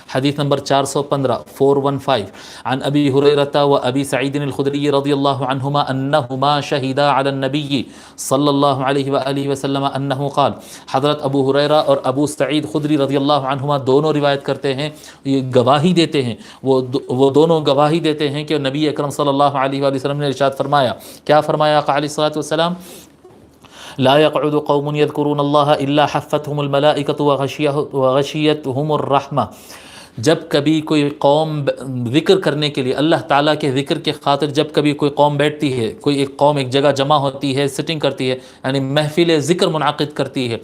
حدیث نمبر 415 415 عن ابی ہریرہ و ابی سعید الخدری رضی اللہ عنہما انہما شہدا علی النبی صلی اللہ علیہ وآلہ وسلم انہ قال، حضرت ابو ہریرہ اور ابو سعید خدری رضی اللہ عنہما دونوں روایت کرتے ہیں، یہ گواہی دیتے ہیں، وہ دونوں گواہی دیتے ہیں کہ نبی اکرم صلی اللہ علیہ وآلہ وسلم نے ارشاد فرمایا، کیا فرمایا آقا علیہ الصلوۃ والسلام، لا يقعد قوم يذكرون الله الا حفتهم الملائکۃ وغشیتهم الرحمہ، جب کبھی کوئی قوم ذکر کرنے کے لیے، اللہ تعالیٰ کے ذکر کے خاطر جب کبھی کوئی قوم بیٹھتی ہے، کوئی ایک قوم ایک جگہ جمع ہوتی ہے، سٹنگ کرتی ہے، یعنی محفل ذکر منعقد کرتی ہے،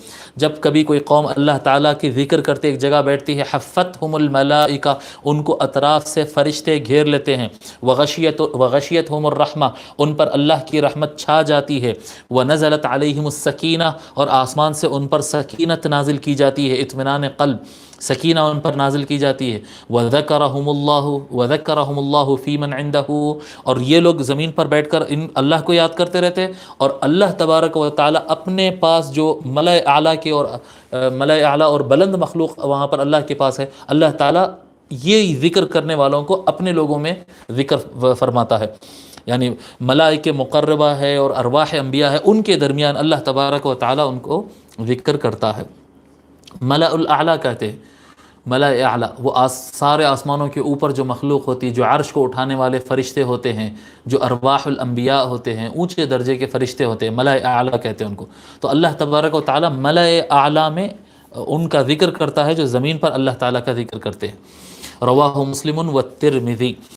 جب کبھی کوئی قوم اللہ تعالیٰ کی ذکر کرتے ایک جگہ بیٹھتی ہے، حفتہم الملائکہ، ان کو اطراف سے فرشتے گھیر لیتے ہیں، وغشیتہم الرحمہ، ان پر اللہ کی رحمت چھا جاتی ہے، ونزلت علیہم السکینہ، اور آسمان سے ان پر سکینت نازل کی جاتی ہے، اطمینان قلب، سکینہ ان پر نازل کی جاتی ہے، وَذَكَّرَهُمُ اللَّهُ فِي مَنْ عِنْدَهُ، اور یہ لوگ زمین پر بیٹھ کر اللہ کو یاد کرتے رہتے، اور اللہ تبارک و تعالی اپنے پاس جو ملأ اعلیٰ اور بلند مخلوق وہاں پر اللہ کے پاس ہے، اللہ تعالی یہ ذکر کرنے والوں کو اپنے لوگوں میں ذکر فرماتا ہے، یعنی ملائکہ مقربہ ہے اور ارواح انبیاء ہے، ان کے درمیان اللہ تبارک و تعالی ان کو ذکر کرتا ہے۔ ملأ الاعلیٰ کہتے ہیں، ملأ اعلیٰ وہ سارے آسمانوں کے اوپر جو مخلوق ہوتی ہے، جو عرش کو اٹھانے والے فرشتے ہوتے ہیں، جو ارواح الانبیاء ہوتے ہیں، اونچے درجے کے فرشتے ہوتے ہیں، ملأ اعلیٰ کہتے ہیں ان کو۔ تو اللہ تبارک و تعالی ملأ اعلیٰ میں ان کا ذکر کرتا ہے جو زمین پر اللہ تعالیٰ کا ذکر کرتے ہیں۔ رواہ مسلم والترمذی،